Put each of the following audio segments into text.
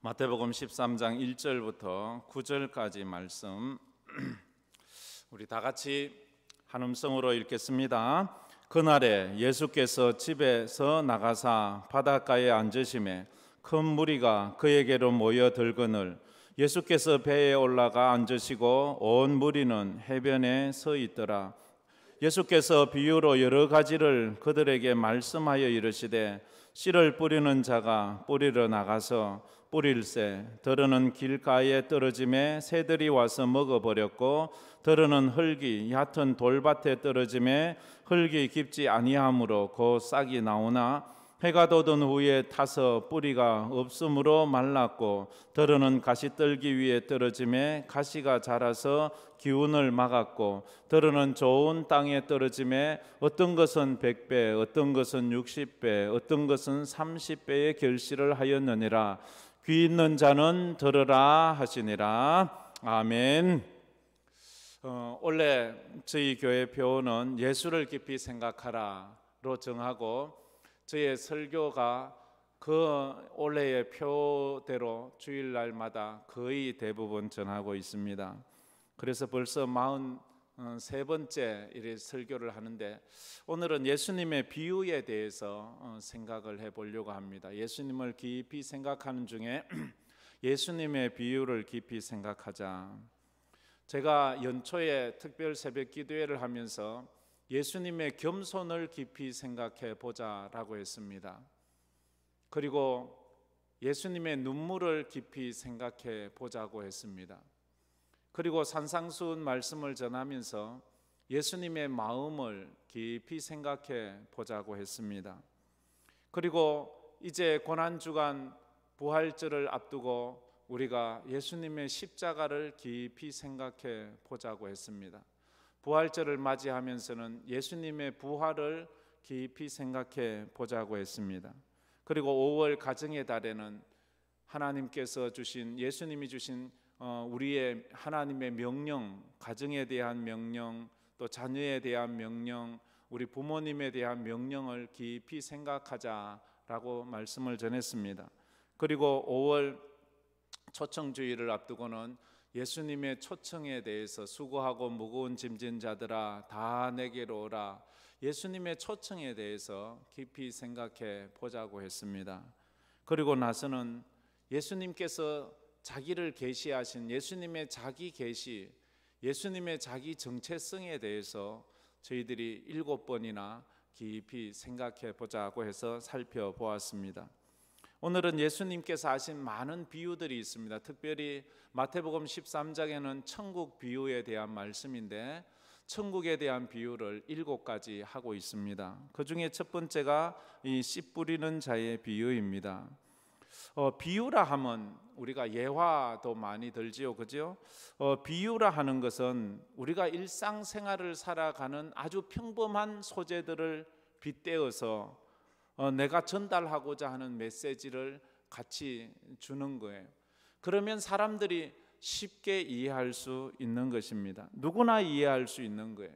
마태복음 13장 1절부터 9절까지 말씀 우리 다 같이 한 음성으로 읽겠습니다. 그날에 예수께서 집에서 나가사 바닷가에 앉으심에 큰 무리가 그에게로 모여들거늘 예수께서 배에 올라가 앉으시고 온 무리는 해변에 서 있더라. 예수께서 비유로 여러 가지를 그들에게 말씀하여 이르시되 씨를 뿌리는 자가 뿌리러 나가서 뿌릴새 더러는 길가에 떨어짐에 새들이 와서 먹어버렸고 더러는 흙이 얕은 돌밭에 떨어짐에 흙이 깊지 아니하므로 곧 싹이 나오나 해가 돋은 후에 타서 뿌리가 없으므로 말랐고 더러는 가시떨기 위에 떨어짐에 가시가 자라서 기운을 막았고 더러는 좋은 땅에 떨어짐에 어떤 것은 100배 어떤 것은 60배 어떤 것은 30배의 결실을 하였느니라. 귀 있는 자는 들으라 하시니라. 아멘. 원래 저희 교회 표어는 예수를 깊이 생각하라로 정하고 저의 설교가 그 원래의 표대로 주일날마다 거의 대부분 전하고 있습니다. 그래서 벌써 43번째 이렇게 설교를 하는데 오늘은 예수님의 비유에 대해서 생각을 해보려고 합니다. 예수님을 깊이 생각하는 중에 예수님의 비유를 깊이 생각하자. 제가 연초에 특별 새벽 기도회를 하면서 예수님의 겸손을 깊이 생각해 보자라고 했습니다. 그리고 예수님의 눈물을 깊이 생각해 보자고 했습니다. 그리고 산상수훈 말씀을 전하면서 예수님의 마음을 깊이 생각해 보자고 했습니다. 그리고 이제 고난주간 부활절을 앞두고 우리가 예수님의 십자가를 깊이 생각해 보자고 했습니다. 부활절을 맞이하면서는 예수님의 부활을 깊이 생각해 보자고 했습니다. 그리고 5월 가정의 달에는 하나님께서 주신 예수님이 주신 우리의 하나님의 명령, 가정에 대한 명령, 또 자녀에 대한 명령, 우리 부모님에 대한 명령을 깊이 생각하자라고 말씀을 전했습니다. 그리고 5월 초청주의를 앞두고는 예수님의 초청에 대해서 수고하고 무거운 짐진 자들아 다 내게로 오라. 예수님의 초청에 대해서 깊이 생각해 보자고 했습니다. 그리고 나서는 예수님께서 자기를 계시하신 예수님의 자기 계시, 예수님의 자기 정체성에 대해서 저희들이 7번이나 깊이 생각해 보자고 해서 살펴보았습니다. 오늘은 예수님께서 하신 많은 비유들이 있습니다. 특별히 마태복음 13장에는 천국 비유에 대한 말씀인데 천국에 대한 비유를 7가지 하고 있습니다. 그 중에 첫 번째가 이 씨 뿌리는 자의 비유입니다. 비유라 하면 우리가 예화도 많이 들지요, 그죠? 비유라 하는 것은 우리가 일상생활을 살아가는 아주 평범한 소재들을 빗대어서 내가 전달하고자 하는 메시지를 같이 주는 거예요. 그러면 사람들이 쉽게 이해할 수 있는 것입니다. 누구나 이해할 수 있는 거예요.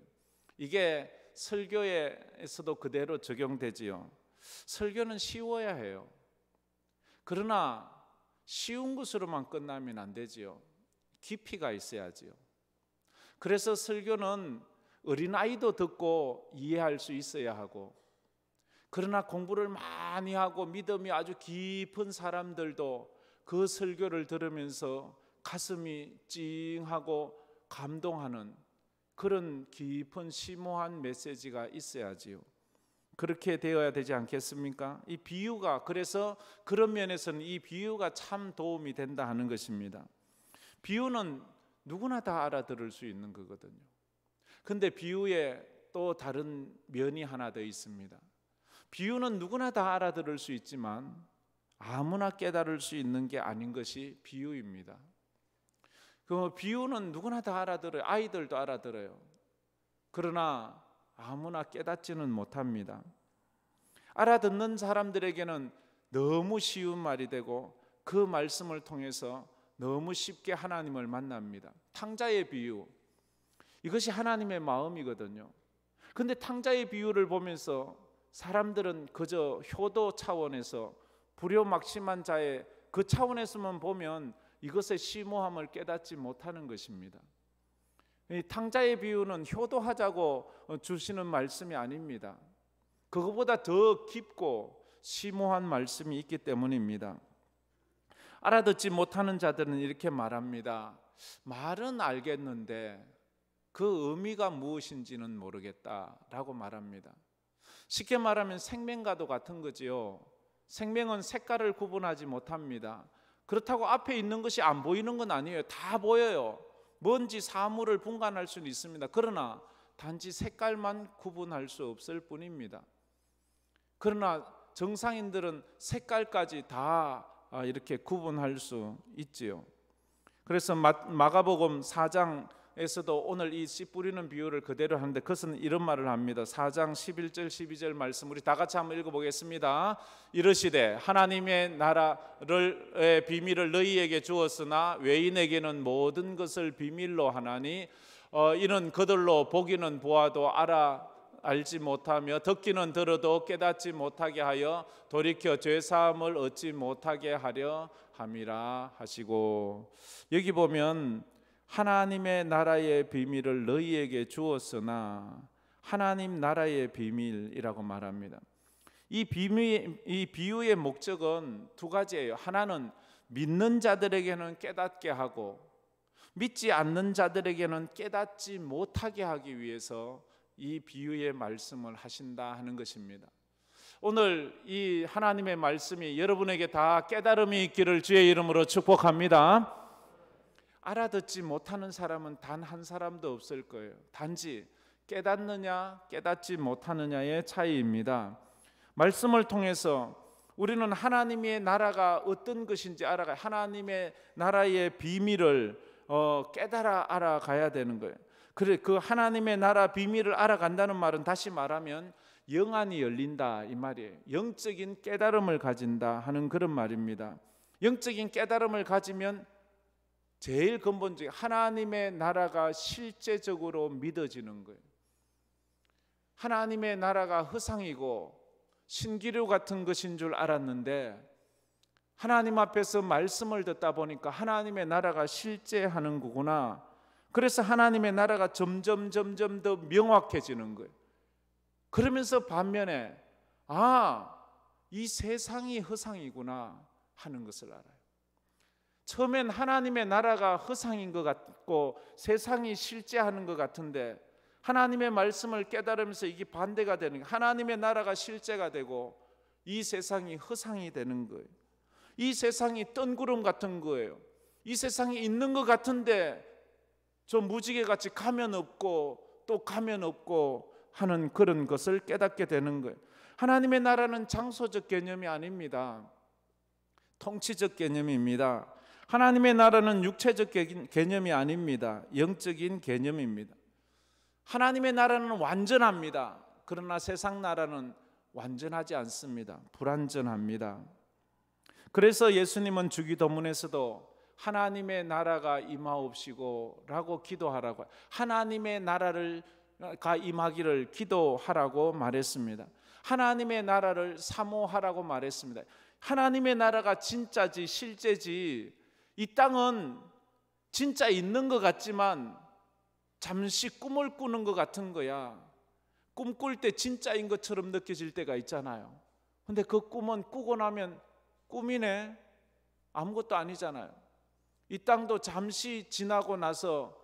이게 설교에서도 그대로 적용되지요. 설교는 쉬워야 해요. 그러나 쉬운 것으로만 끝나면 안 되지요. 깊이가 있어야지요. 그래서 설교는 어린아이도 듣고 이해할 수 있어야 하고, 그러나 공부를 많이 하고 믿음이 아주 깊은 사람들도 그 설교를 들으면서 가슴이 찡하고 감동하는 그런 깊은 심오한 메시지가 있어야지요. 그렇게 되어야 되지 않겠습니까? 이 비유가, 그래서 그런 면에서는 이 비유가 참 도움이 된다 하는 것입니다. 비유는 누구나 다 알아들을 수 있는 거거든요. 근데 비유에 또 다른 면이 하나 더 있습니다. 비유는 누구나 다 알아들을 수 있지만 아무나 깨달을 수 있는 게 아닌 것이 비유입니다. 그 비유는 누구나 다 알아들어요. 아이들도 알아들어요. 그러나 아무나 깨닫지는 못합니다. 알아듣는 사람들에게는 너무 쉬운 말이 되고 그 말씀을 통해서 너무 쉽게 하나님을 만납니다. 탕자의 비유, 이것이 하나님의 마음이거든요. 그런데 탕자의 비유를 보면서 사람들은 그저 효도 차원에서 불효막심한 자의 그 차원에서만 보면 이것의 심오함을 깨닫지 못하는 것입니다. 이 탕자의 비유는 효도하자고 주시는 말씀이 아닙니다. 그것보다 더 깊고 심오한 말씀이 있기 때문입니다. 알아듣지 못하는 자들은 이렇게 말합니다. 말은 알겠는데 그 의미가 무엇인지는 모르겠다라고 말합니다. 쉽게 말하면 생명과도 같은 거지요. 생명은 색깔을 구분하지 못합니다. 그렇다고 앞에 있는 것이 안 보이는 건 아니에요. 다 보여요. 먼지, 사물을 분간할 수는 있습니다. 그러나 단지 색깔만 구분할 수 없을 뿐입니다. 그러나 정상인들은 색깔까지 다 이렇게 구분할 수 있지요. 그래서 마가복음 4장에서도 오늘 이 씨 뿌리는 비유를 그대로 하는데 그것은 이런 말을 합니다. 4장 11절 12절 말씀 우리 다 같이 한번 읽어보겠습니다. 이르시되 하나님의 나라의 비밀을 너희에게 주었으나 외인에게는 모든 것을 비밀로 하나니 이는 그들로 보기는 보아도 알지 못하며 듣기는 들어도 깨닫지 못하게 하여 돌이켜 죄사함을 얻지 못하게 하려 함이라 하시고, 여기 보면 하나님의 나라의 비밀을 너희에게 주었으나 하나님 나라의 비밀이라고 말합니다. 이 비유의 목적은 두 가지예요. 하나는 믿는 자들에게는 깨닫게 하고 믿지 않는 자들에게는 깨닫지 못하게 하기 위해서 이 비유의 말씀을 하신다 하는 것입니다. 오늘 이 하나님의 말씀이 여러분에게 다 깨달음이 있기를 주의 이름으로 축복합니다. 알아듣지 못하는 사람은 단 한 사람도 없을 거예요. 단지 깨닫느냐 깨닫지 못하느냐의 차이입니다. 말씀을 통해서 우리는 하나님의 나라가 어떤 것인지 알아가야, 하나님의 나라의 비밀을 깨달아 알아가야 되는 거예요. 그래, 그 하나님의 나라 비밀을 알아간다는 말은 다시 말하면 영안이 열린다 이 말이에요. 영적인 깨달음을 가진다 하는 그런 말입니다. 영적인 깨달음을 가지면 제일 근본적인 하나님의 나라가 실제적으로 믿어지는 거예요. 하나님의 나라가 허상이고 신기루 같은 것인 줄 알았는데 하나님 앞에서 말씀을 듣다 보니까 하나님의 나라가 실제하는 거구나. 그래서 하나님의 나라가 점점 더 명확해지는 거예요. 그러면서 반면에 이 세상이 허상이구나 하는 것을 알아요. 처음엔 하나님의 나라가 허상인 것 같고 세상이 실제하는 것 같은데 하나님의 말씀을 깨달으면서 이게 반대가 되는 거예요. 하나님의 나라가 실제가 되고 이 세상이 허상이 되는 거예요. 이 세상이 뜬구름 같은 거예요. 이 세상이 있는 것 같은데 좀 무지개같이 가면 없고 또 가면 없고 하는 그런 것을 깨닫게 되는 거예요. 하나님의 나라는 장소적 개념이 아닙니다. 통치적 개념입니다. 하나님의 나라는 육체적 개념이 아닙니다. 영적인 개념입니다. 하나님의 나라는 완전합니다. 그러나 세상 나라는 완전하지 않습니다. 불완전합니다. 그래서 예수님은 주기도문에서도 하나님의 나라가 임하옵시고 라고 기도하라고, 하나님의 나라가 임하기를 기도하라고 말했습니다. 하나님의 나라를 사모하라고 말했습니다. 하나님의 나라가 진짜지 실제지, 이 땅은 진짜 있는 것 같지만 잠시 꿈을 꾸는 것 같은 거야. 꿈꿀 때 진짜인 것처럼 느껴질 때가 있잖아요. 근데 그 꿈은 꾸고 나면 꿈이네, 아무것도 아니잖아요. 이 땅도 잠시 지나고 나서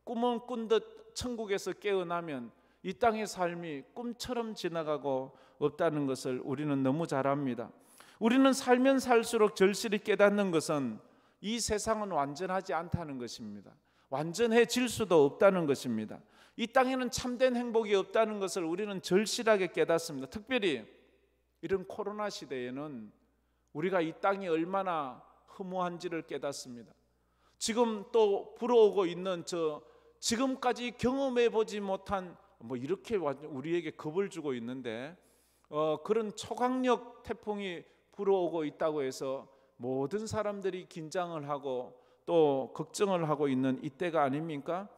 꿈은 꾼 듯 천국에서 깨어나면 이 땅의 삶이 꿈처럼 지나가고 없다는 것을 우리는 너무 잘 압니다. 우리는 살면 살수록 절실히 깨닫는 것은 이 세상은 완전하지 않다는 것입니다. 완전해질 수도 없다는 것입니다. 이 땅에는 참된 행복이 없다는 것을 우리는 절실하게 깨닫습니다. 특별히 이런 코로나 시대에는 우리가 이 땅이 얼마나 허무한지를 깨닫습니다. 지금 또 불어오고 있는 지금까지 경험해 보지 못한 이렇게 우리에게 겁을 주고 있는데 그런 초강력 태풍이 불어오고 있다고 해서 모든 사람들이 긴장을 하고 또 걱정을 하고 있는 이때가 아닙니까?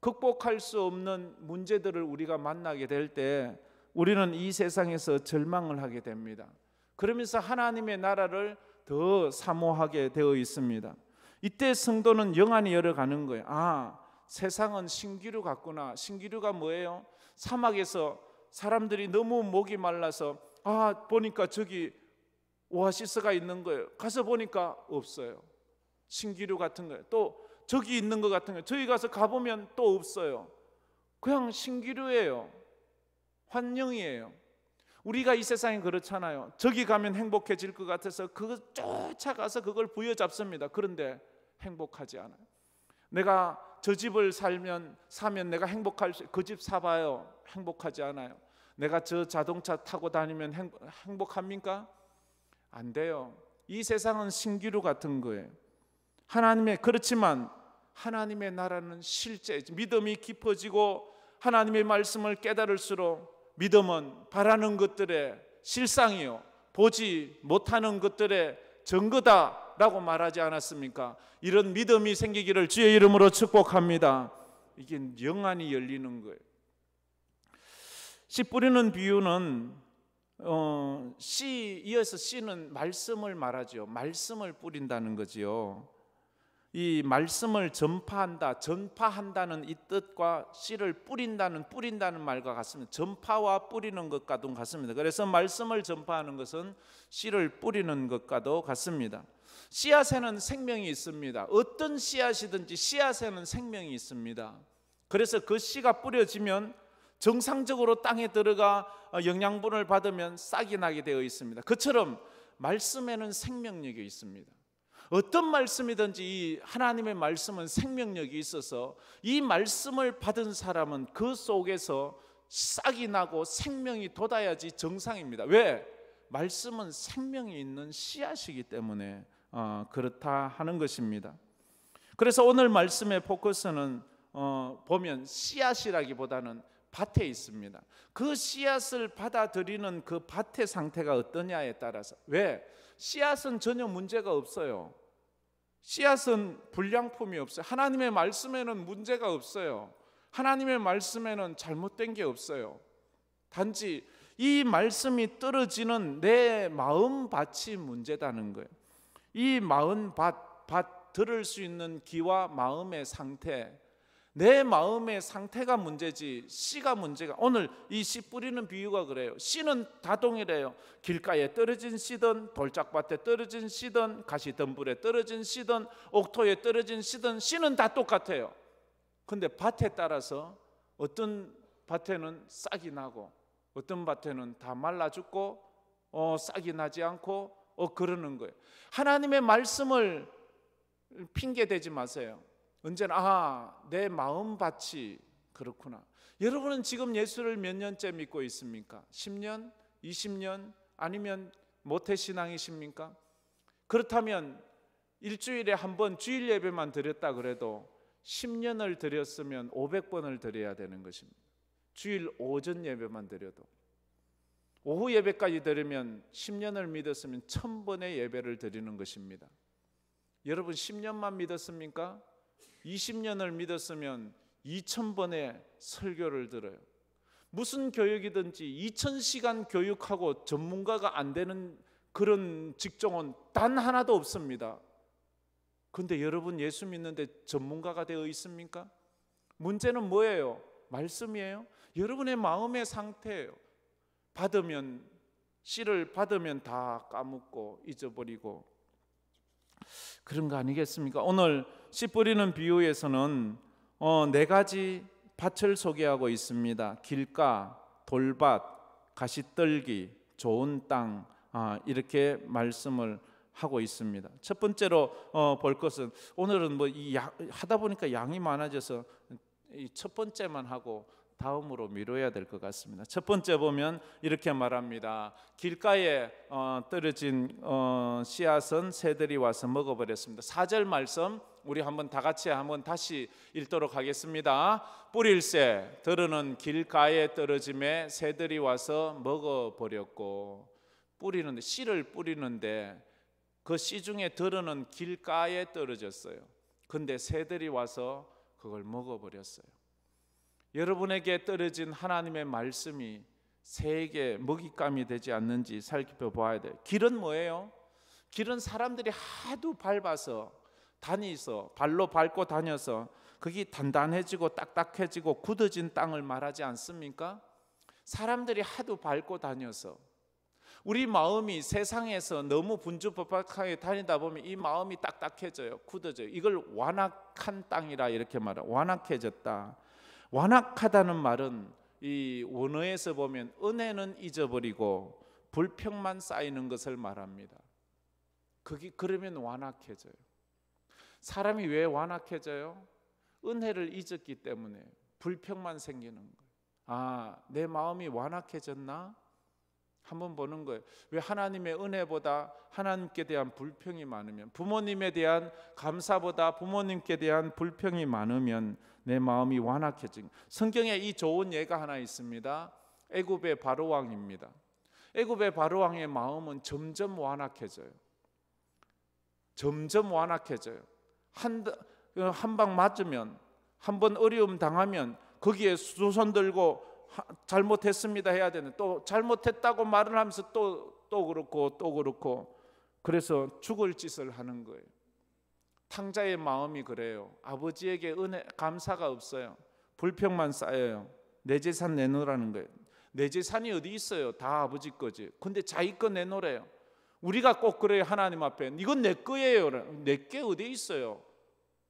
극복할 수 없는 문제들을 우리가 만나게 될 때 우리는 이 세상에서 절망을 하게 됩니다. 그러면서 하나님의 나라를 더 사모하게 되어 있습니다. 이때 성도는 영안이 열어가는 거예요. 세상은 신기루 같구나. 신기루가 뭐예요? 사막에서 사람들이 너무 목이 말라서 보니까 저기 오아시스가 있는 거예요. 가서 보니까 없어요. 신기루 같은 거예요. 또 저기 있는 것 같은 거예요. 저기 가서 가보면 또 없어요. 그냥 신기루예요. 환영이에요. 우리가 이 세상에 그렇잖아요. 저기 가면 행복해질 것 같아서 그거 쫓아가서 그걸 부여잡습니다. 그런데 행복하지 않아요. 내가 저 집을 사면 내가 행복할 수, 그 집 사봐요. 행복하지 않아요. 내가 저 자동차 타고 다니면 행복합니까? 안 돼요. 이 세상은 신기루 같은 거예요. 그렇지만 하나님의 나라는 실제, 믿음이 깊어지고 하나님의 말씀을 깨달을수록 믿음은 바라는 것들의 실상이요, 보지 못하는 것들의 증거다라고 말하지 않았습니까? 이런 믿음이 생기기를 주의 이름으로 축복합니다. 이게 영안이 열리는 거예요. 씨 뿌리는 비유는 이어서 씨는 말씀을 말하죠. 말씀을 뿌린다는 거지요. 이 말씀을 전파한다는 이 뜻과 씨를 뿌린다는 말과 같습니다. 전파와 뿌리는 것과도 같습니다. 그래서 말씀을 전파하는 것은 씨를 뿌리는 것과도 같습니다. 씨앗에는 생명이 있습니다. 어떤 씨앗이든지 씨앗에는 생명이 있습니다. 그래서 그 씨가 뿌려지면 정상적으로 땅에 들어가 영양분을 받으면 싹이 나게 되어 있습니다. 그처럼 말씀에는 생명력이 있습니다. 어떤 말씀이든지 이 하나님의 말씀은 생명력이 있어서 이 말씀을 받은 사람은 그 속에서 싹이 나고 생명이 돋아야지 정상입니다. 왜? 말씀은 생명이 있는 씨앗이기 때문에 그렇다 하는 것입니다. 그래서 오늘 말씀의 포커스는 보면 씨앗이라기보다는 밭에 있습니다. 그 씨앗을 받아들이는 그 밭의 상태가 어떠냐에 따라서, 왜? 씨앗은 전혀 문제가 없어요. 씨앗은 불량품이 없어요. 하나님의 말씀에는 문제가 없어요. 하나님의 말씀에는 잘못된 게 없어요. 단지 이 말씀이 떨어지는 내 마음밭이 문제다는 거예요. 이 마음밭 들을 수 있는 귀와 마음의 상태, 내 마음의 상태가 문제지 씨가 문제가. 오늘 이 씨 뿌리는 비유가 그래요. 씨는 다 동일해요. 길가에 떨어진 씨든 돌짝밭에 떨어진 씨든 가시덤불에 떨어진 씨든 옥토에 떨어진 씨든 씨는 다 똑같아요. 근데 밭에 따라서 어떤 밭에는 싹이 나고 어떤 밭에는 다 말라 죽고 싹이 나지 않고 그러는 거예요. 하나님의 말씀을 핑계대지 마세요. 언제나 내 마음밭이 그렇구나. 여러분은 지금 예수를 몇 년째 믿고 있습니까? 10년? 20년? 아니면 모태신앙이십니까? 그렇다면 일주일에 한 번 주일 예배만 드렸다 그래도 10년을 드렸으면 500번을 드려야 되는 것입니다. 주일 오전 예배만 드려도. 오후 예배까지 드리면 10년을 믿었으면 1000번의 예배를 드리는 것입니다. 여러분 10년만 믿었습니까? 20년을 믿었으면 2000번의 설교를 들어요. 무슨 교육이든지 2000시간 교육하고 전문가가 안 되는 그런 직종은 단 하나도 없습니다. 그런데 여러분 예수 믿는데 전문가가 되어 있습니까? 문제는 뭐예요? 말씀이에요. 여러분의 마음의 상태예요. 씨를 받으면 다 까먹고 잊어버리고 그런 거 아니겠습니까? 오늘 씨 뿌리는 비유에서는 4가지 밭을 소개하고 있습니다. 길가, 돌밭, 가시떨기, 좋은 땅, 이렇게 말씀을 하고 있습니다. 첫 번째로 볼 것은, 오늘은 하다 보니까 양이 많아져서 이 첫 번째만 하고 다음으로 미뤄야 될 것 같습니다. 첫 번째 보면 이렇게 말합니다. 길가에 떨어진 씨앗은 새들이 와서 먹어버렸습니다. 4절 말씀 우리 한번 다 같이 한번 다시 읽도록 하겠습니다. 뿌릴새 들으는 길가에 떨어짐에 새들이 와서 먹어버렸고. 뿌리는데, 씨를 뿌리는데 그 씨 중에 들으는 길가에 떨어졌어요. 근데 새들이 와서 그걸 먹어버렸어요. 여러분에게 떨어진 하나님의 말씀이 새에게 먹잇감이 되지 않는지 살펴봐야 돼요. 길은 뭐예요? 길은 사람들이 하도 밟아서 다니서 발로 밟고 다녀서 그게 단단해지고 딱딱해지고 굳어진 땅을 말하지 않습니까? 사람들이 하도 밟고 다녀서 우리 마음이 세상에서 너무 분주법박하게 다니다 보면 이 마음이 딱딱해져요. 굳어져요. 이걸 완악한 땅이라 이렇게 말해요. 완악해졌다. 완악하다는 말은 이 원어에서 보면 은혜는 잊어버리고 불평만 쌓이는 것을 말합니다. 그게 그러면 완악해져요. 사람이 왜 완악해져요? 은혜를 잊었기 때문에 불평만 생기는 거예요. 아, 내 마음이 완악해졌나? 한번 보는 거예요. 왜 하나님의 은혜보다 하나님께 대한 불평이 많으면, 부모님에 대한 감사보다 부모님께 대한 불평이 많으면 내 마음이 완악해진 거예요. 성경에 이 좋은 예가 하나 있습니다. 애굽의 바로왕입니다. 애굽의 바로왕의 마음은 점점 완악해져요. 점점 완악해져요. 한 방 맞으면, 한 번 어려움 당하면 거기에 두 손 들고 잘못했습니다 해야 되는, 또 잘못했다고 말을 하면서 또 그렇고 그래서 죽을 짓을 하는 거예요. 탕자의 마음이 그래요. 아버지에게 은혜 감사가 없어요. 불평만 쌓여요. 내 재산 내놓으라는 거예요. 내 재산이 어디 있어요? 다 아버지 거지. 근데 자기 거 내놓으래요. 우리가 꼭 그래요. 하나님 앞에 이건 내 거예요. 내 게 어디 있어요?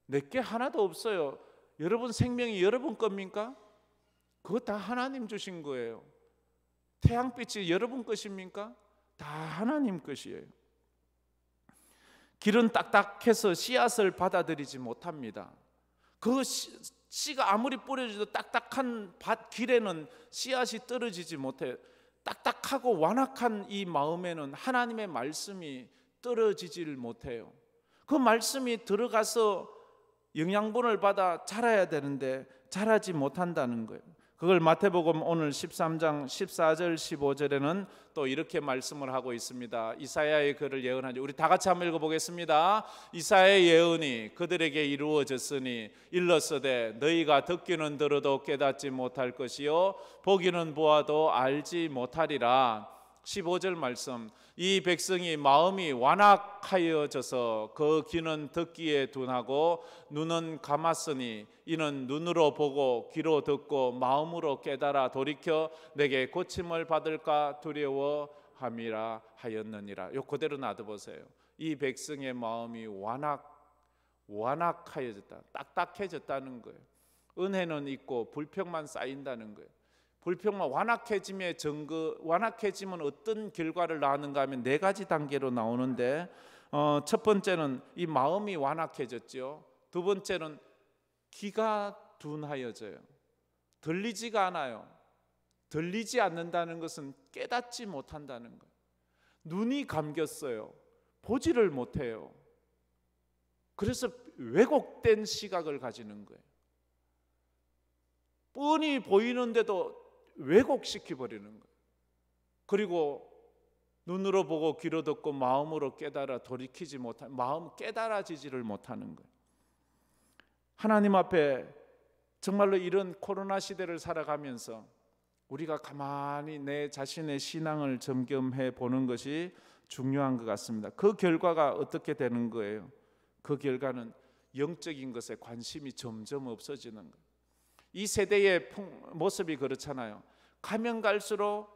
내 게 하나도 없어요. 여러분 생명이 여러분 겁니까? 그거 다 하나님 주신 거예요. 태양빛이 여러분 것입니까? 다 하나님 것이에요. 길은 딱딱해서 씨앗을 받아들이지 못합니다. 그 씨가 아무리 뿌려져도 딱딱한 밭 길에는 씨앗이 떨어지지 못해요. 딱딱하고 완악한 이 마음에는 하나님의 말씀이 떨어지질 못해요. 그 말씀이 들어가서 영양분을 받아 자라야 되는데 자라지 못한다는 거예요. 그걸 마태복음 오늘 13장 14절 15절에는 또 이렇게 말씀을 하고 있습니다. 이사야의 글을 예언하죠. 우리 다 같이 한번 읽어보겠습니다. 이사야의 예언이 그들에게 이루어졌으니 일렀으되 너희가 듣기는 들어도 깨닫지 못할 것이요 보기는 보아도 알지 못하리라. 15절 말씀, 이 백성이 마음이 완악하여져서 그 귀는 듣기에 둔하고 눈은 감았으니 이는 눈으로 보고 귀로 듣고 마음으로 깨달아 돌이켜 내게 고침을 받을까 두려워함이라 하였느니라. 요 그대로 놔둬보세요. 이 백성의 마음이 완악하여졌다, 딱딱해졌다는 거예요. 은혜는 있고 불평만 쌓인다는 거예요. 불평만 완악해짐의 증거, 완악해지면 어떤 결과를 낳는가 하면 네 가지 단계로 나오는데 첫 번째는 이 마음이 완악해졌죠. 두 번째는 귀가 둔하여져요. 들리지가 않아요. 들리지 않는다는 것은 깨닫지 못한다는 거예요. 눈이 감겼어요. 보지를 못해요. 그래서 왜곡된 시각을 가지는 거예요. 뻔히 보이는데도 왜곡시켜버리는 거예요. 그리고 눈으로 보고 귀로 듣고 마음으로 깨달아 돌이키지 못하는, 마음 깨달아지지를 못하는 거예요. 하나님 앞에 정말로 이런 코로나 시대를 살아가면서 우리가 가만히 내 자신의 신앙을 점검해 보는 것이 중요한 것 같습니다. 그 결과가 어떻게 되는 거예요? 그 결과는 영적인 것에 관심이 점점 없어지는 거예요. 이 세대의 모습이 그렇잖아요. 가면 갈수록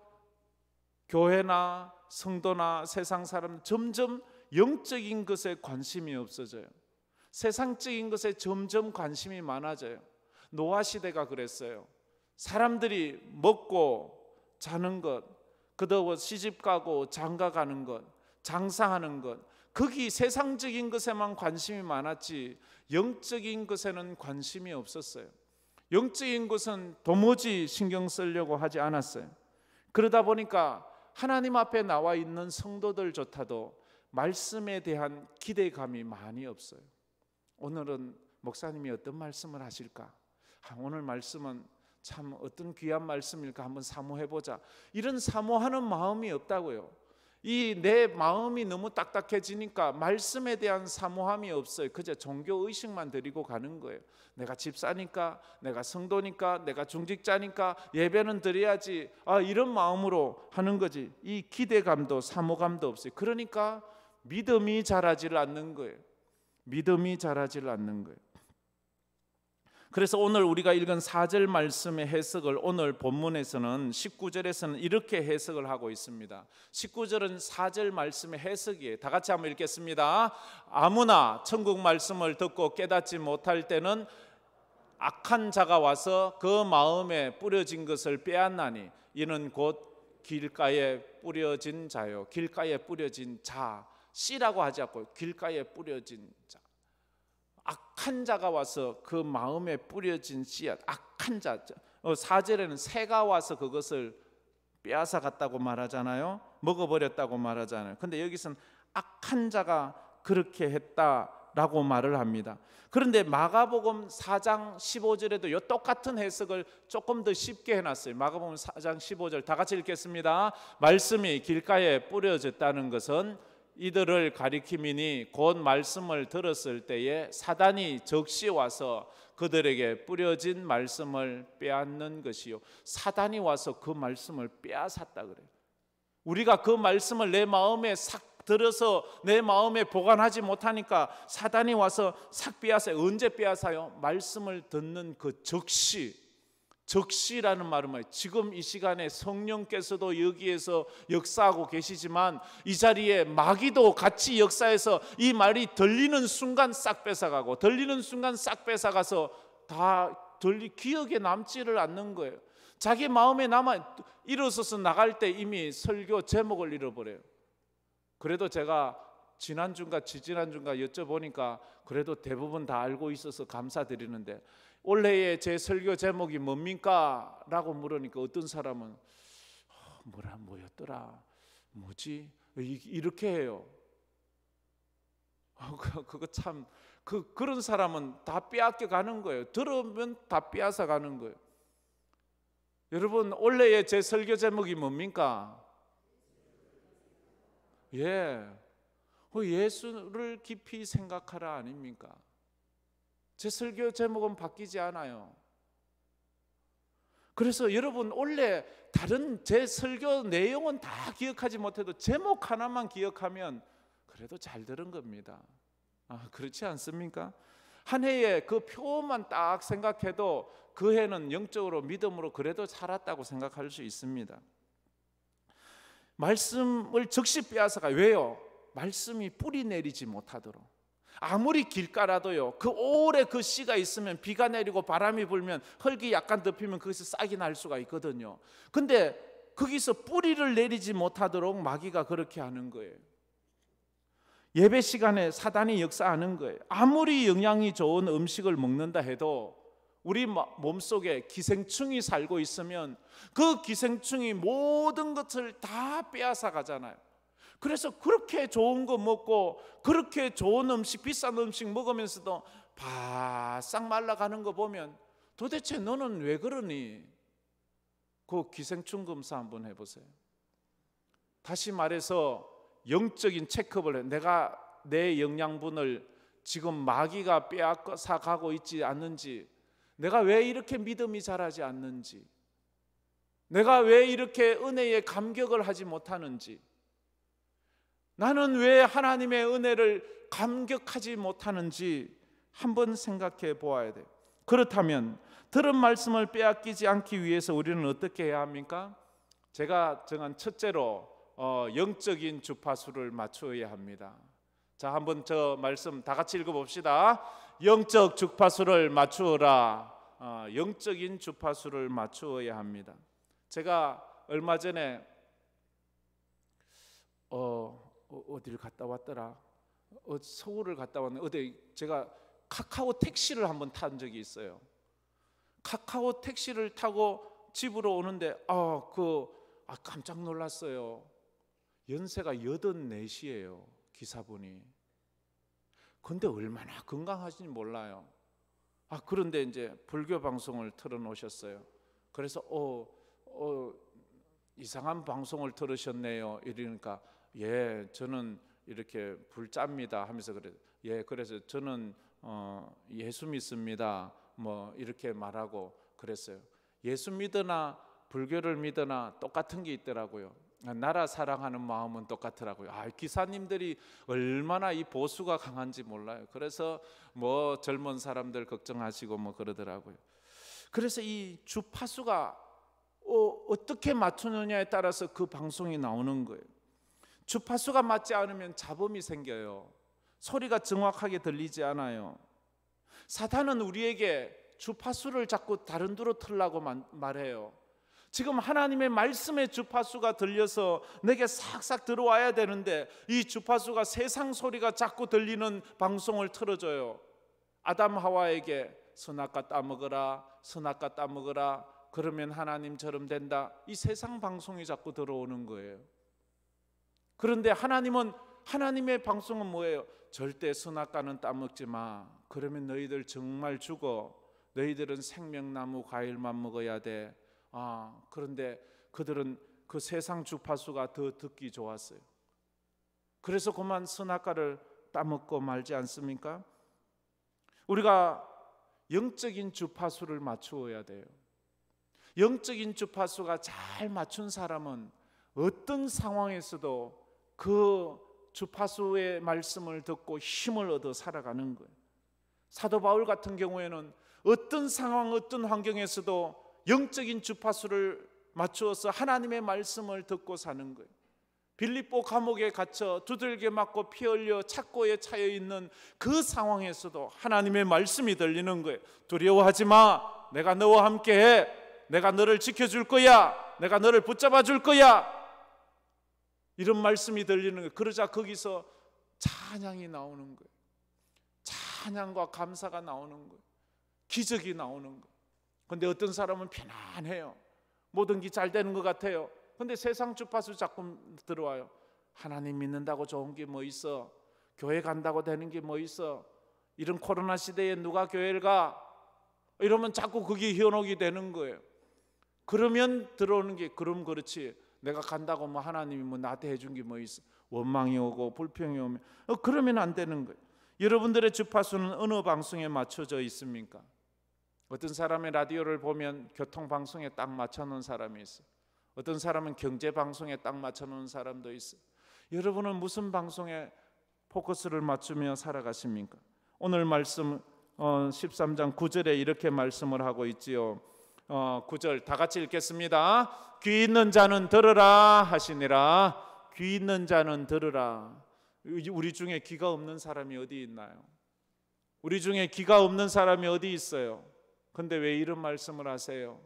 교회나 성도나 세상 사람 점점 영적인 것에 관심이 없어져요. 세상적인 것에 점점 관심이 많아져요. 노아 시대가 그랬어요. 사람들이 먹고 자는 것, 그도 시집가고 장가가는 것, 장사하는 것, 거기 세상적인 것에만 관심이 많았지 영적인 것에는 관심이 없었어요. 영적인 것은 도무지 신경 쓰려고 하지 않았어요. 그러다 보니까 하나님 앞에 나와 있는 성도들조차도 말씀에 대한 기대감이 많이 없어요. 오늘은 목사님이 어떤 말씀을 하실까? 오늘 말씀은 참 어떤 귀한 말씀일까? 한번 사모해보자. 이런 사모하는 마음이 없다고요. 이 내 마음이 너무 딱딱해지니까 말씀에 대한 사모함이 없어요. 그저 종교 의식만 드리고 가는 거예요. 내가 집사니까, 내가 성도니까, 내가 중직자니까 예배는 드려야지, 이런 마음으로 하는 거지. 이 기대감도 사모감도 없어요. 그러니까 믿음이 자라지를 않는 거예요. 믿음이 자라지를 않는 거예요. 그래서 오늘 우리가 읽은 4절 말씀의 해석을 오늘 본문에서는 19절에서는 이렇게 해석을 하고 있습니다. 19절은 4절 말씀의 해석이에요. 다 같이 한번 읽겠습니다. 아무나 천국 말씀을 듣고 깨닫지 못할 때는 악한 자가 와서 그 마음에 뿌려진 것을 빼앗나니 이는 곧 길가에 뿌려진 자요. 길가에 뿌려진 자, 씨라고 하지 않고 길가에 뿌려진 자. 악한 자가 와서 그 마음에 뿌려진 씨앗, 악한 자. 4절에는 새가 와서 그것을 빼앗아 갔다고 말하잖아요. 먹어버렸다고 말하잖아요. 근데 여기서는 악한 자가 그렇게 했다라고 말을 합니다. 그런데 마가복음 4장 15절에도 이 똑같은 해석을 조금 더 쉽게 해놨어요. 마가복음 4장 15절 다 같이 읽겠습니다. 말씀이 길가에 뿌려졌다는 것은 이들을 가리킴이니 곧 말씀을 들었을 때에 사단이 적시 와서 그들에게 뿌려진 말씀을 빼앗는 것이요. 사단이 와서 그 말씀을 빼앗았다 그래요. 우리가 그 말씀을 내 마음에 싹 들어서 내 마음에 보관하지 못하니까 사단이 와서 싹 빼앗아요. 언제 빼앗아요? 말씀을 듣는 그 적시라는 말은 뭐예요? 지금 이 시간에 성령께서도 여기에서 역사하고 계시지만 이 자리에 마귀도 같이 역사해서 이 말이 들리는 순간 싹 뺏어가고 들리는 순간 싹 뺏어가서 다 기억에 남지를 않는 거예요. 자기 마음에 남아 일어서서 나갈 때 이미 설교 제목을 잃어버려요. 그래도 제가 지난주인가 지지난주인가 여쭤보니까 그래도 대부분 다 알고 있어서 감사드리는데 올해의 제 설교 제목이 뭡니까? 라고 물으니까 어떤 사람은 뭐였더라? 뭐지? 이렇게 해요. 그거 참 그런 사람은 다 빼앗겨 가는 거예요. 들으면 다 빼앗아 가는 거예요. 여러분 올해의 제 설교 제목이 뭡니까? 예수를 깊이 생각하라 아닙니까? 제 설교 제목은 바뀌지 않아요. 그래서 여러분 원래 다른 제 설교 내용은 다 기억하지 못해도 제목 하나만 기억하면 그래도 잘 들은 겁니다. 그렇지 않습니까? 한 해에 그 표만 딱 생각해도 그 해는 영적으로 믿음으로 그래도 살았다고 생각할 수 있습니다. 말씀을 적시 빼앗아가. 왜요? 말씀이 뿌리 내리지 못하도록. 아무리 길가라도요, 그 오래 그 씨가 있으면 비가 내리고 바람이 불면 흙이 약간 덮이면 거기서 싹이 날 수가 있거든요. 근데 거기서 뿌리를 내리지 못하도록 마귀가 그렇게 하는 거예요. 예배 시간에 사단이 역사하는 거예요. 아무리 영양이 좋은 음식을 먹는다 해도 우리 몸속에 기생충이 살고 있으면 그 기생충이 모든 것을 다 빼앗아 가잖아요. 그래서 그렇게 좋은 거 먹고 그렇게 좋은 음식, 비싼 음식 먹으면서도 바싹 말라가는 거 보면 도대체 너는 왜 그러니? 그 기생충 검사 한번 해보세요. 다시 말해서 영적인 체크업을 해요. 내가 내 영양분을 지금 마귀가 빼앗아 가고 있지 않는지, 내가 왜 이렇게 믿음이 자라지 않는지, 내가 왜 이렇게 은혜에 감격을 하지 못하는지, 나는 왜 하나님의 은혜를 감격하지 못하는지 한번 생각해 보아야 돼요. 그렇다면 들은 말씀을 빼앗기지 않기 위해서 우리는 어떻게 해야 합니까? 제가 정한 첫째로 영적인 주파수를 맞추어야 합니다. 자, 한번 저 말씀 다 같이 읽어봅시다. 영적 주파수를 맞추어라. 영적인 주파수를 맞추어야 합니다. 제가 얼마 전에 어디를 갔다 왔더라? 서울을 갔다 왔는데 어디 제가 카카오 택시를 한번 탄 적이 있어요. 카카오 택시를 타고 집으로 오는데 깜짝 놀랐어요. 연세가 84이에요 기사분이. 근데 얼마나 건강하신지 몰라요. 그런데 이제 불교 방송을 틀어놓으셨어요. 그래서 이상한 방송을 들으셨네요 이러니까 예, 저는 이렇게 불자입니다 하면서 그래서 저는 예수 믿습니다 뭐 이렇게 말하고 그랬어요. 예수 믿으나 불교를 믿으나 똑같은 게 있더라고요. 나라 사랑하는 마음은 똑같더라고요. 기사님들이 얼마나 이 보수가 강한지 몰라요. 그래서 뭐 젊은 사람들 걱정하시고 뭐 그러더라고요. 그래서 이 주파수가 어떻게 맞추느냐에 따라서 그 방송이 나오는 거예요. 주파수가 맞지 않으면 잡음이 생겨요. 소리가 정확하게 들리지 않아요. 사탄은 우리에게 주파수를 자꾸 다른 데로 틀라고 말해요. 지금 하나님의 말씀의 주파수가 들려서 내게 싹싹 들어와야 되는데 이 주파수가 세상 소리가 자꾸 들리는 방송을 틀어줘요. 아담 하와에게 선악과 따먹어라, 선악과 따먹어라, 그러면 하나님처럼 된다. 이 세상 방송이 자꾸 들어오는 거예요. 그런데 하나님의 방송은 뭐예요? 절대 선악과는 따먹지 마. 그러면 너희들 정말 죽어. 너희들은 생명나무 과일만 먹어야 돼. 그런데 그들은 그 세상 주파수가 더 듣기 좋았어요. 그래서 그만 선악과를 따먹고 말지 않습니까? 우리가 영적인 주파수를 맞추어야 돼요. 영적인 주파수가 잘 맞춘 사람은 어떤 상황에서도 그 주파수의 말씀을 듣고 힘을 얻어 살아가는 거예요. 사도 바울 같은 경우에는 어떤 상황, 어떤 환경에서도 영적인 주파수를 맞추어서 하나님의 말씀을 듣고 사는 거예요. 빌립보 감옥에 갇혀 두들겨 맞고 피 흘려 착고에 차여 있는 그 상황에서도 하나님의 말씀이 들리는 거예요. 두려워하지 마. 내가 너와 함께해. 내가 너를 지켜줄 거야. 내가 너를 붙잡아 줄 거야. 이런 말씀이 들리는 거예요. 그러자 거기서 찬양이 나오는 거예요. 찬양과 감사가 나오는 거예요. 기적이 나오는 거예요. 근데 어떤 사람은 편안해요. 모든 게 잘 되는 것 같아요. 근데 세상 주파수 자꾸 들어와요. 하나님 믿는다고 좋은 게 뭐 있어? 교회 간다고 되는 게 뭐 있어? 이런 코로나 시대에 누가 교회를 가? 이러면 자꾸 그게 현혹이 되는 거예요. 그러면 들어오는 게 그럼 그렇지. 내가 간다고 뭐 하나님이 뭐 나한테 해준 게 뭐 있어? 원망이 오고 불평이 오면 그러면 안 되는 거예요. 여러분들의 주파수는 어느 방송에 맞춰져 있습니까? 어떤 사람의 라디오를 보면 교통방송에 딱 맞춰놓은 사람이 있어요. 어떤 사람은 경제방송에 딱 맞춰놓은 사람도 있어요. 여러분은 무슨 방송에 포커스를 맞추며 살아가십니까? 오늘 말씀 13장 9절에 이렇게 말씀을 하고 있지요. 9절 다 같이 읽겠습니다. 귀 있는 자는 들으라 하시니라. 귀 있는 자는 들으라. 우리 중에 귀가 없는 사람이 어디 있나요? 우리 중에 귀가 없는 사람이 어디 있어요? 근데 왜 이런 말씀을 하세요?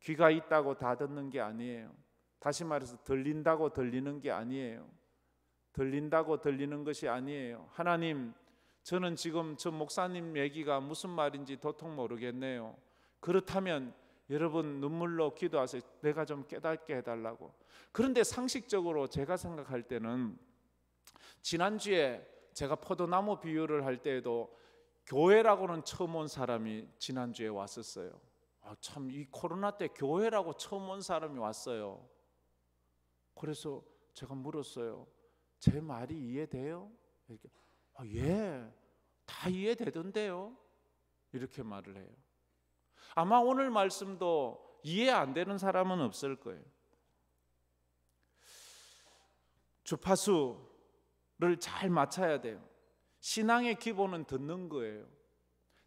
귀가 있다고 다 듣는 게 아니에요. 다시 말해서 들린다고 들리는 게 아니에요. 들린다고 들리는 것이 아니에요. 하나님, 저는 지금 저 목사님 얘기가 무슨 말인지 도통 모르겠네요. 그렇다면 여러분 눈물로 기도하세요. 내가 좀 깨닫게 해달라고. 그런데 상식적으로 제가 생각할 때는 지난주에 제가 포도나무 비유를 할 때에도 교회라고는 처음 온 사람이 지난주에 왔었어요. 참 이 코로나 때 교회라고 처음 온 사람이 왔어요. 그래서 제가 물었어요. 제 말이 이해돼요? 이렇게, 예, 다 이해되던데요. 이렇게 말을 해요. 아마 오늘 말씀도 이해 안 되는 사람은 없을 거예요. 주파수를 잘 맞춰야 돼요. 신앙의 기본은 듣는 거예요.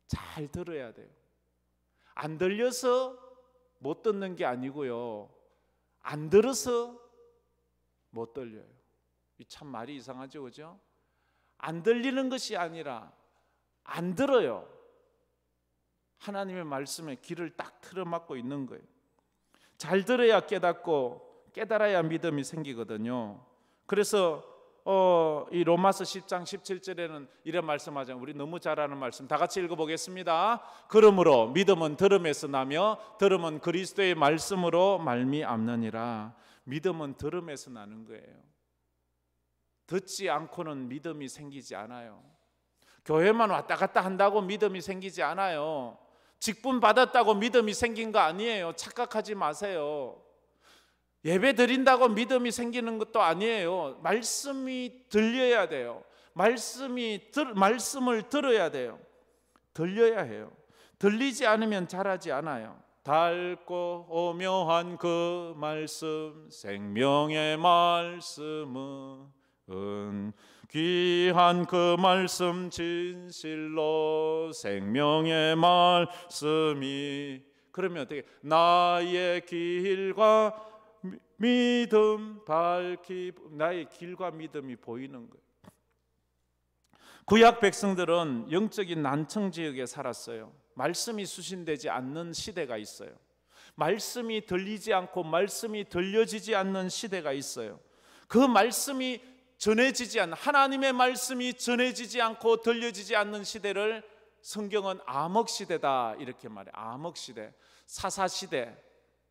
잘 들어야 돼요. 안 들려서 못 듣는 게 아니고요. 안 들어서 못 들려요. 이 참 말이 이상하죠, 그죠? 안 들리는 것이 아니라 안 들어요. 하나님의 말씀에 귀를 딱 틀어막고 있는 거예요. 잘 들어야 깨닫고 깨달아야 믿음이 생기거든요. 그래서 이 로마서 10장 17절에는 이런 말씀하잖아요. 우리 너무 잘 아는 말씀 다 같이 읽어보겠습니다. 그러므로 믿음은 들음에서 나며 들음은 그리스도의 말씀으로 말미암느니라. 믿음은 들음에서 나는 거예요. 듣지 않고는 믿음이 생기지 않아요. 교회만 왔다 갔다 한다고 믿음이 생기지 않아요. 직분 받았다고 믿음이 생긴 거 아니에요. 착각하지 마세요. 예배 드린다고 믿음이 생기는 것도 아니에요. 말씀이 들려야 돼요. 말씀을 들어야 돼요. 들려야 해요. 들리지 않으면 잘하지 않아요. 달고 오묘한 그 말씀, 생명의 말씀은 귀한 그 말씀, 진실로 생명의 말씀이. 그러면 어떻게? 나의 길과 믿음 밝히, 나의 길과 믿음이 보이는 거예요. 구약 백성들은 영적인 난청 지역에 살았어요. 말씀이 수신되지 않는 시대가 있어요. 말씀이 들리지 않고 말씀이 들려지지 않는 시대가 있어요. 그 말씀이 전해지지 않는, 하나님의 말씀이 전해지지 않고 들려지지 않는 시대를 성경은 암흑시대다 이렇게 말해요. 암흑시대, 사사시대,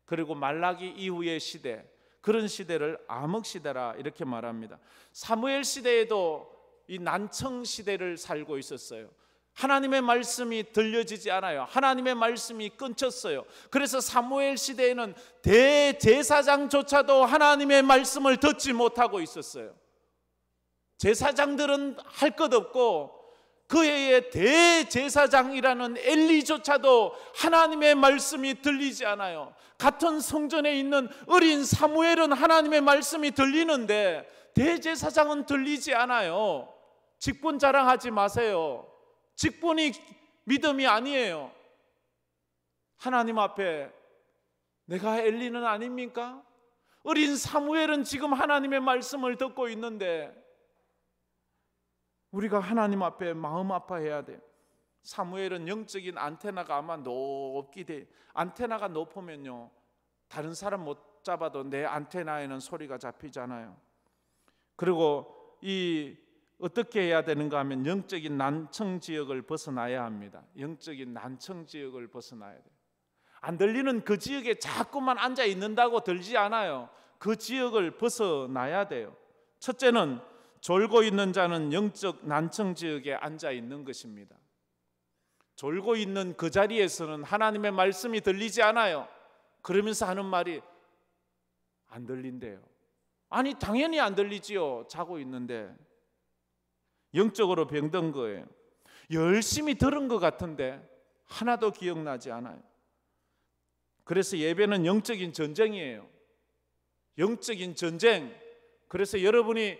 그리고 말라기 이후의 시대, 그런 시대를 암흑시대라 이렇게 말합니다. 사무엘 시대에도 이 난청 시대를 살고 있었어요. 하나님의 말씀이 들려지지 않아요. 하나님의 말씀이 끊겼어요. 그래서 사무엘 시대에는 대제사장조차도 하나님의 말씀을 듣지 못하고 있었어요. 제사장들은 할 것 없고 그 해의 대제사장이라는 엘리조차도 하나님의 말씀이 들리지 않아요. 같은 성전에 있는 어린 사무엘은 하나님의 말씀이 들리는데 대제사장은 들리지 않아요. 직분 자랑하지 마세요. 직분이 믿음이 아니에요. 하나님 앞에 내가 엘리는 아닙니까? 어린 사무엘은 지금 하나님의 말씀을 듣고 있는데 우리가 하나님 앞에 마음 아파해야 돼요. 사무엘은 영적인 안테나가 아마 높게 돼. 안테나가 높으면요, 다른 사람 못 잡아도 내 안테나에는 소리가 잡히잖아요. 그리고 어떻게 해야 되는가 하면 영적인 난청 지역을 벗어나야 합니다. 영적인 난청 지역을 벗어나야 돼요. 안 들리는 그 지역에 자꾸만 앉아 있는다고 들지 않아요. 그 지역을 벗어나야 돼요. 첫째는 졸고 있는 자는 영적 난청 지역에 앉아 있는 것입니다. 졸고 있는 그 자리에서는 하나님의 말씀이 들리지 않아요. 그러면서 하는 말이 안 들린대요. 아니 당연히 안 들리지요. 자고 있는데. 영적으로 병든 거예요. 열심히 들은 것 같은데 하나도 기억나지 않아요. 그래서 예배는 영적인 전쟁이에요. 영적인 전쟁. 그래서 여러분이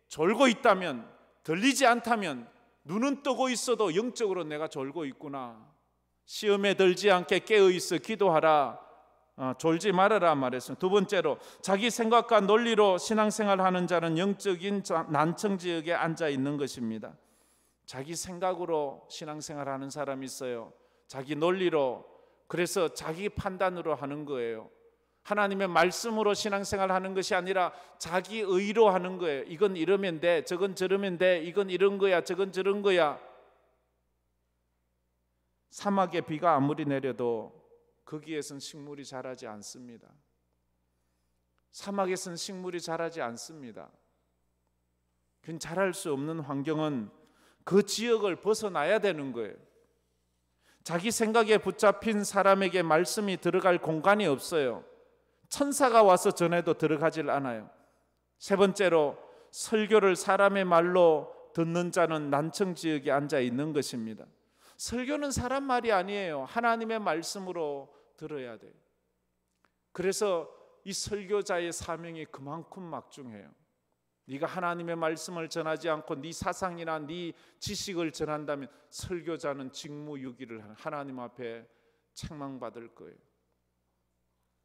졸고 있다면, 들리지 않다면 눈은 뜨고 있어도 영적으로 내가 졸고 있구나. 시험에 들지 않게 깨어있어 기도하라. 졸지 말아라 말했습니다. 두 번째로 자기 생각과 논리로 신앙생활하는 자는 영적인 난청 지역에 앉아 있는 것입니다. 자기 생각으로 신앙생활하는 사람이 있어요. 자기 논리로, 그래서 자기 판단으로 하는 거예요. 하나님의 말씀으로 신앙생활하는 것이 아니라 자기 의로 하는 거예요. 이건 이러면 돼, 저건 저러면 돼, 이건 이런 거야, 저건 저런 거야. 사막에 비가 아무리 내려도 거기에선 식물이 자라지 않습니다. 사막에선 식물이 자라지 않습니다. 그건 자랄 수 없는 환경은 그 지역을 벗어나야 되는 거예요. 자기 생각에 붙잡힌 사람에게 말씀이 들어갈 공간이 없어요. 천사가 와서 전해도 들어가질 않아요. 세 번째로 설교를 사람의 말로 듣는 자는 난청 지역에 앉아 있는 것입니다. 설교는 사람 말이 아니에요. 하나님의 말씀으로 들어야 돼요. 그래서 이 설교자의 사명이 그만큼 막중해요. 네가 하나님의 말씀을 전하지 않고 네 사상이나 네 지식을 전한다면 설교자는 직무유기를 하나님 앞에 책망받을 거예요.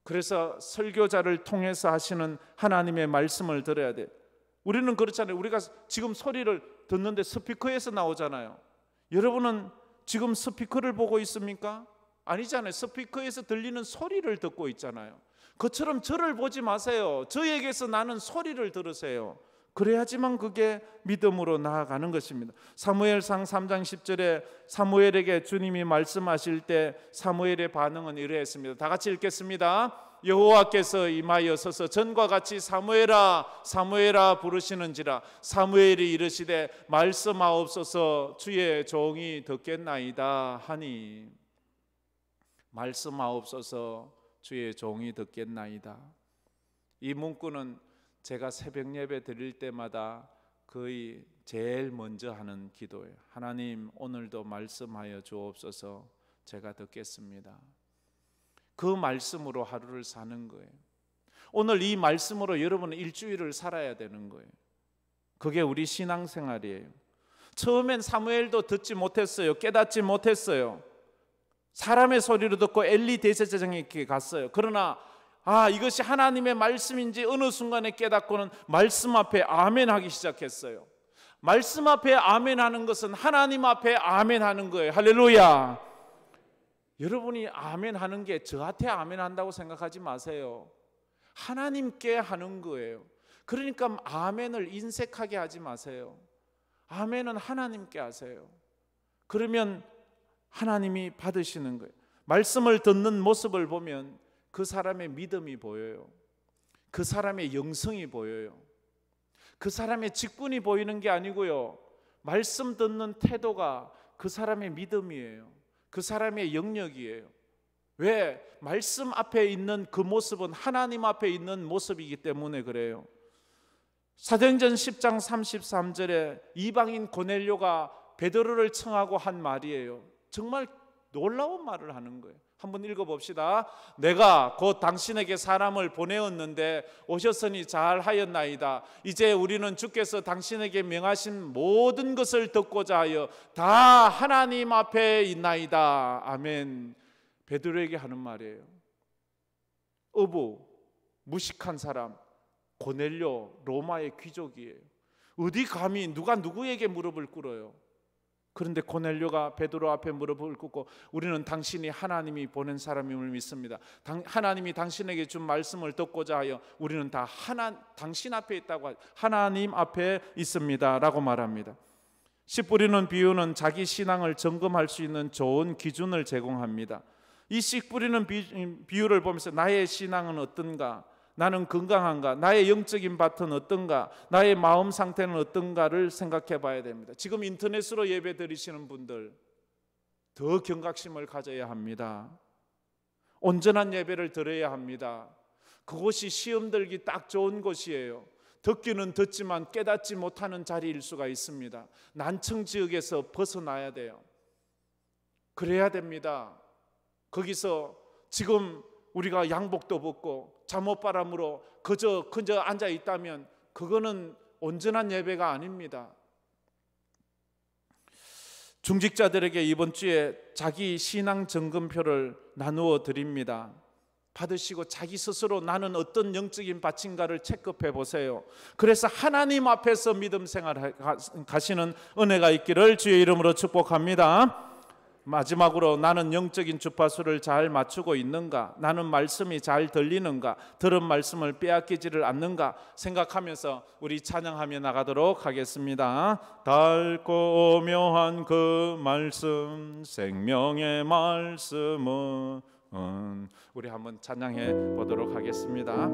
그래서 설교자를 통해서 하시는 하나님의 말씀을 들어야 돼요. 우리는 그렇잖아요. 우리가 지금 소리를 듣는데 스피커에서 나오잖아요. 여러분은 지금 스피커를 보고 있습니까? 아니잖아요. 스피커에서 들리는 소리를 듣고 있잖아요. 그처럼 저를 보지 마세요. 저에게서 나는 소리를 들으세요. 그래야지만 그게 믿음으로 나아가는 것입니다. 사무엘상 3장 10절에 사무엘에게 주님이 말씀하실 때 사무엘의 반응은 이러했습니다. 다 같이 읽겠습니다. 여호와께서 임하여서서 전과 같이 사무엘아 사무엘아 부르시는지라. 사무엘이 이르시되 말씀하옵소서 주의 종이 듣겠나이다 하니. 말씀하옵소서 주의 종이 듣겠나이다. 이 문구는 제가 새벽 예배 드릴 때마다 거의 제일 먼저 하는 기도예요. 하나님 오늘도 말씀하여 주옵소서. 제가 듣겠습니다. 그 말씀으로 하루를 사는 거예요. 오늘 이 말씀으로 여러분은 일주일을 살아야 되는 거예요. 그게 우리 신앙생활이에요. 처음엔 사무엘도 듣지 못했어요. 깨닫지 못했어요. 사람의 소리를 듣고 엘리 대제사장에게 갔어요. 그러나 이것이 하나님의 말씀인지 어느 순간에 깨닫고는 말씀 앞에 아멘하기 시작했어요. 말씀 앞에 아멘하는 것은 하나님 앞에 아멘하는 거예요. 할렐루야. 여러분이 아멘하는 게 저한테 아멘한다고 생각하지 마세요. 하나님께 하는 거예요. 그러니까 아멘을 인색하게 하지 마세요. 아멘은 하나님께 하세요. 그러면 하나님이 받으시는 거예요. 말씀을 듣는 모습을 보면 그 사람의 믿음이 보여요. 그 사람의 영성이 보여요. 그 사람의 직분이 보이는 게 아니고요, 말씀 듣는 태도가 그 사람의 믿음이에요. 그 사람의 영역이에요. 왜? 말씀 앞에 있는 그 모습은 하나님 앞에 있는 모습이기 때문에 그래요. 사도행전 10장 33절에 이방인 고넬료가 베드로를 청하고 한 말이에요. 정말 놀라운 말을 하는 거예요. 한번 읽어봅시다. 내가 곧 당신에게 사람을 보내었는데 오셨으니 잘하였나이다. 이제 우리는 주께서 당신에게 명하신 모든 것을 듣고자 하여 다 하나님 앞에 있나이다. 아멘. 베드로에게 하는 말이에요. 어부, 무식한 사람, 고넬료, 로마의 귀족이에요. 어디 감히 누가 누구에게 무릎을 꿇어요? 그런데 고넬료가 베드로 앞에 무릎을 꿇고 우리는 당신이 하나님이 보낸 사람임을 믿습니다. 하나님이 당신에게 준 말씀을 듣고자 하여 우리는 다 당신 앞에 있다고, 하나님 앞에 있습니다 라고 말합니다. 씨 뿌리는 비유는 자기 신앙을 점검할 수 있는 좋은 기준을 제공합니다. 이 씨 뿌리는 비유를 보면서 나의 신앙은 어떤가? 나는 건강한가? 나의 영적인 밭은 어떤가? 나의 마음 상태는 어떤가를 생각해 봐야 됩니다. 지금 인터넷으로 예배 드리시는 분들 더 경각심을 가져야 합니다. 온전한 예배를 드려야 합니다. 그곳이 시험 들기 딱 좋은 곳이에요. 듣기는 듣지만 깨닫지 못하는 자리일 수가 있습니다. 난청 지역에서 벗어나야 돼요. 그래야 됩니다. 거기서 지금 우리가 양복도 벗고 잠옷바람으로 그저 앉아 있다면 그거는 온전한 예배가 아닙니다. 중직자들에게 이번 주에 자기 신앙 점검표를 나누어 드립니다. 받으시고 자기 스스로 나는 어떤 영적인 밭인가를 체크해 보세요. 그래서 하나님 앞에서 믿음 생활 가시는 은혜가 있기를 주의 이름으로 축복합니다. 마지막으로 나는 영적인 주파수를 잘 맞추고 있는가? 나는 말씀이 잘 들리는가? 들은 말씀을 빼앗기지를 않는가? 생각하면서 우리 찬양하며 나가도록 하겠습니다. 달고 묘한 그 말씀, 생명의 말씀은, 우리 한번 찬양해 보도록 하겠습니다.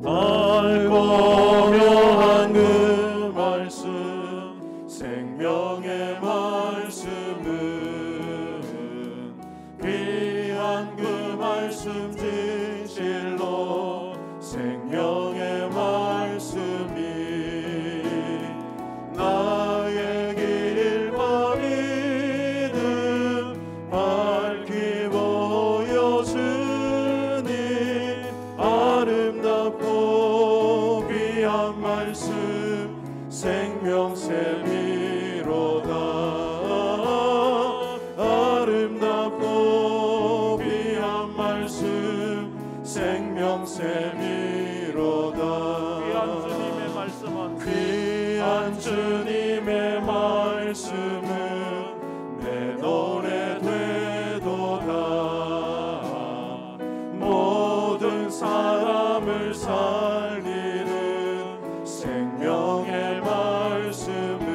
달고 묘한 그 말씀, 생명의 말씀은 귀한 그 말씀 진실로 생명의 말씀이 나의 길과 믿음 밝히 보여주니 아름답고 귀한 말씀 생명샘이로다. 아름답고 귀한 말씀 생명샘이로다. 귀한 주님의 말씀은, 귀한 주님의 말씀은 내 노래 되도다. 모든 사람을 살리는 생명의 말씀은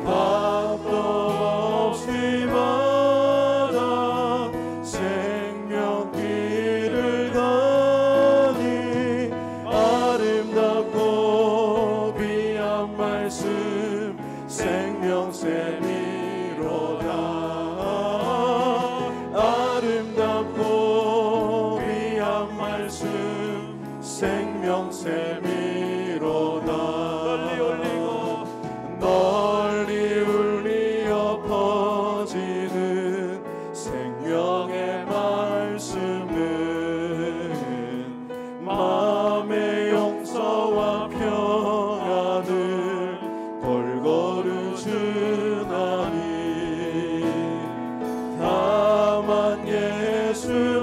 밥도 없이 받아 생명길을 가니 아름답고 귀한 말씀 생명샘이로다. 아름답고 귀한 말씀 생명샘이로다.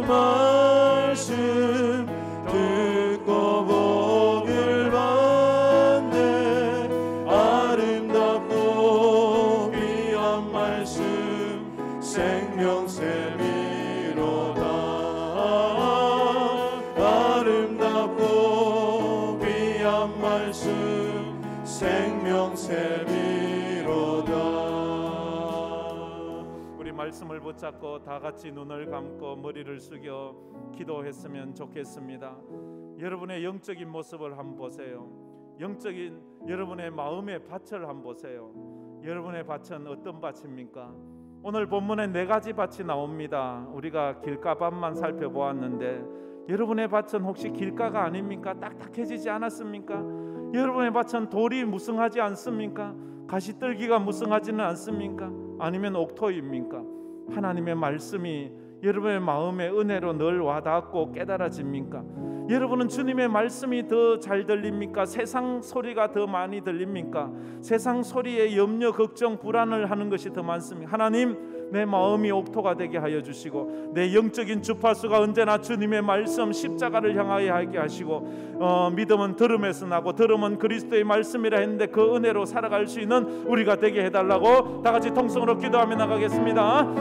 말씀 듣고 보길 바란대. 아름답고 귀한 말씀 생명샘이로다. 아름답고 귀한 말씀 생명샘이로다. 우리 말씀을 붙잡고 다 같이 눈을 감고 머리를 숙여 기도했으면 좋겠습니다. 여러분의 영적인 모습을 한번 보세요. 영적인 여러분의 마음의 밭을 한번 보세요. 여러분의 밭은 어떤 밭입니까? 오늘 본문에 4가지 밭이 나옵니다. 우리가 길가밭만 살펴보았는데 여러분의 밭은 혹시 길가가 아닙니까? 딱딱해지지 않았습니까? 여러분의 밭은 돌이 무성하지 않습니까? 가시떨기가 무성하지는 않습니까? 아니면 옥토입니까? 하나님의 말씀이 여러분의 마음의 은혜로 늘 와닿고 깨달아집니까? 여러분은 주님의 말씀이 더 잘 들립니까? 세상 소리가 더 많이 들립니까? 세상 소리에 염려, 걱정, 불안을 하는 것이 더 많습니까? 하나님, 내 마음이 옥토가 되게 하여 주시고 내 영적인 주파수가 언제나 주님의 말씀 십자가를 향하여 하게 하시고 믿음은 들음에서 나고 들음은 그리스도의 말씀이라 했는데 그 은혜로 살아갈 수 있는 우리가 되게 해달라고 다 같이 통성으로 기도하며 나가겠습니다.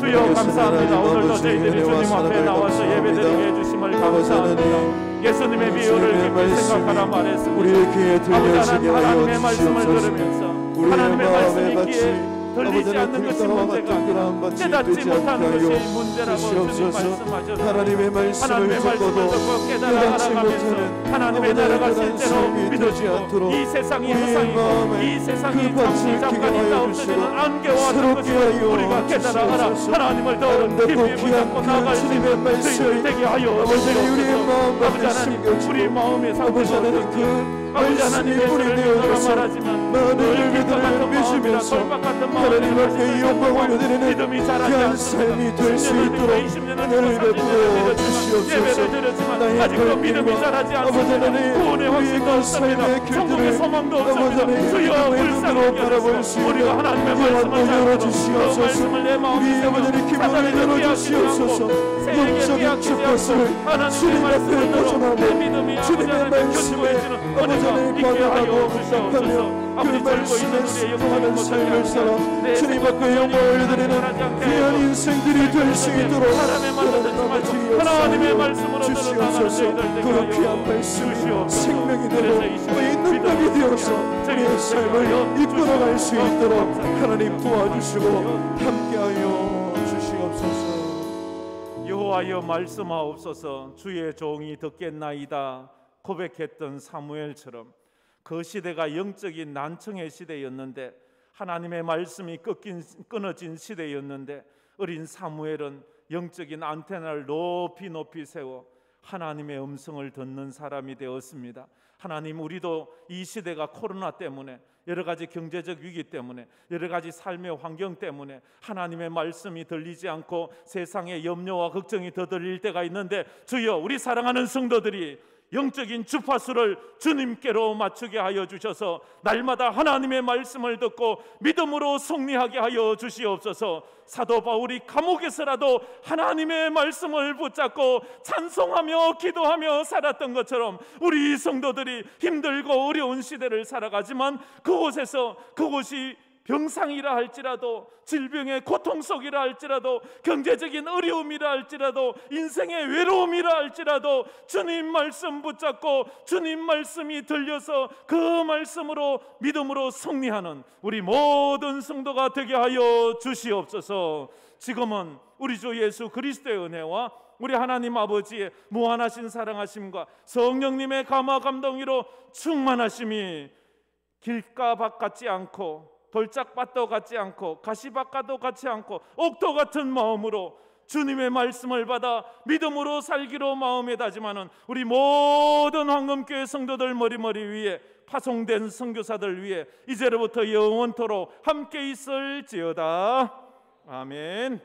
주여 감사합니다. 오늘도 저희들이 주님 앞에 나와서 예배드리게 해주심을 감사합니다. 예수님의 비유를 깊이 생각하라 말했습니다. 아버지 하나님의 말씀을 들으면서 하나님의 말씀이 귀에 들리지 않는 것이 문제가 아니라 깨닫지 못하는 것이 문제라고 주님 말씀하셨습니다. 하나님의 말씀을 듣고 깨달아 알아가면서 하나님의 나라가 실제로 믿어지고 이 세상이 허상이고 이 세상이 잠시 잠깐 있다 없어지는 안개와 것을 우리가 깨달아 알아 하나님을 더 깊이 붙잡고 나아갈 수 있는 저희들 되게 하여 주시옵소서. 아버지 하나님, 우리 마음의 상태가 어떤지 아버지 하나님의 설명으로 말하지만 너를 믿으면서 하나님 앞에 영광을 올려드리는 귀한 삶이 될 수 있도록 은혜를 베풀어 주시옵소서. 나의 아직도 믿음이 자라지 않습니다. 구원의 확신도 없습니다. 천국의 소망도 없습니다. 주여 불쌍히 여겨주시고 우리가 하나님의 말씀을 잘 들어 그 말씀을 내 마음에 새겨 사자를 주시옵소서. 영적인 주파수를 주님 앞에 벗어나고 주님의 말씀에 아버지를 반응하고 붙잡하며 그 말씀에 순종하는 삶을 살아 주님 앞에 영광을 드리는 귀한 인생들이 될 수 있도록 하나님의 말씀으로 주시옵소서. 그 귀한 말씀이 생명이 되고 우리의 능력이 되어서 우리의 삶을 이끌어갈 수 있도록 하나님 도와주시고 함께하여 주시옵소서. 여호와여 말씀하옵소서. 주의 종이 듣겠나이다 고백했던 사무엘처럼 그 시대가 영적인 난청의 시대였는데 하나님의 말씀이 끊어진 시대였는데 어린 사무엘은 영적인 안테나를 높이 세워 하나님의 음성을 듣는 사람이 되었습니다. 하나님, 우리도 이 시대가 코로나 때문에 여러 가지 경제적 위기 때문에 여러 가지 삶의 환경 때문에 하나님의 말씀이 들리지 않고 세상의 염려와 걱정이 더 들릴 때가 있는데 주여, 우리 사랑하는 성도들이 영적인 주파수를 주님께로 맞추게 하여 주셔서 날마다 하나님의 말씀을 듣고 믿음으로 승리하게 하여 주시옵소서. 사도 바울이 감옥에서라도 하나님의 말씀을 붙잡고 찬송하며 기도하며 살았던 것처럼 우리 성도들이 힘들고 어려운 시대를 살아가지만 그곳이 병상이라 할지라도 질병의 고통 속이라 할지라도 경제적인 어려움이라 할지라도 인생의 외로움이라 할지라도 주님 말씀 붙잡고 주님 말씀이 들려서 그 말씀으로 믿음으로 승리하는 우리 모든 성도가 되게 하여 주시옵소서. 지금은 우리 주 예수 그리스도의 은혜와 우리 하나님 아버지의 무한하신 사랑하심과 성령님의 감화 감동으로 충만하심이 길가밭 같지 않고 돌짝밭도 같지 않고 가시밭과도 같지 않고 옥토 같은 마음으로 주님의 말씀을 받아 믿음으로 살기로 마음에 다짐하는 우리 모든 황금교회 성도들 머리 위에 파송된 선교사들 위해 이제로부터 영원토록 함께 있을지어다. 아멘.